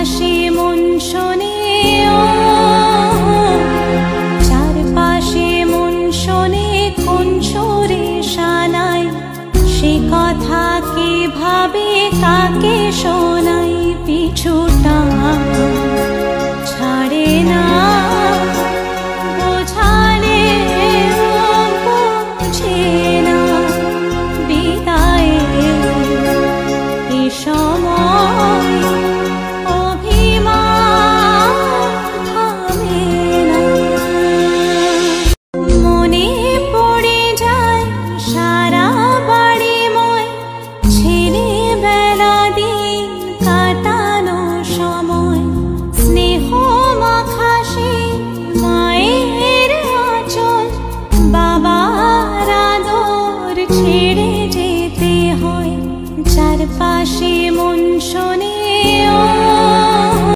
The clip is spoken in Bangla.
চারপাশে মন শোনে, চারপাশে মন শোনে কোন সুরে শানাই, সে কথা কে ভাবে কাকে শোনাই। পিছুটা ছাড়ে না বোঝালে বুঝে না, বিদায়ে এ সময় অভিমান থামে না। মনে পড়ে যায় সারা বাড়িময় ছেলেবেলা দিন কাটানো সময়, স্নেহ মাখা সেই মায়ের আঁচল, বাবার আদর ছেড়ে যেতে হয়। চারপাশে মন শোনে,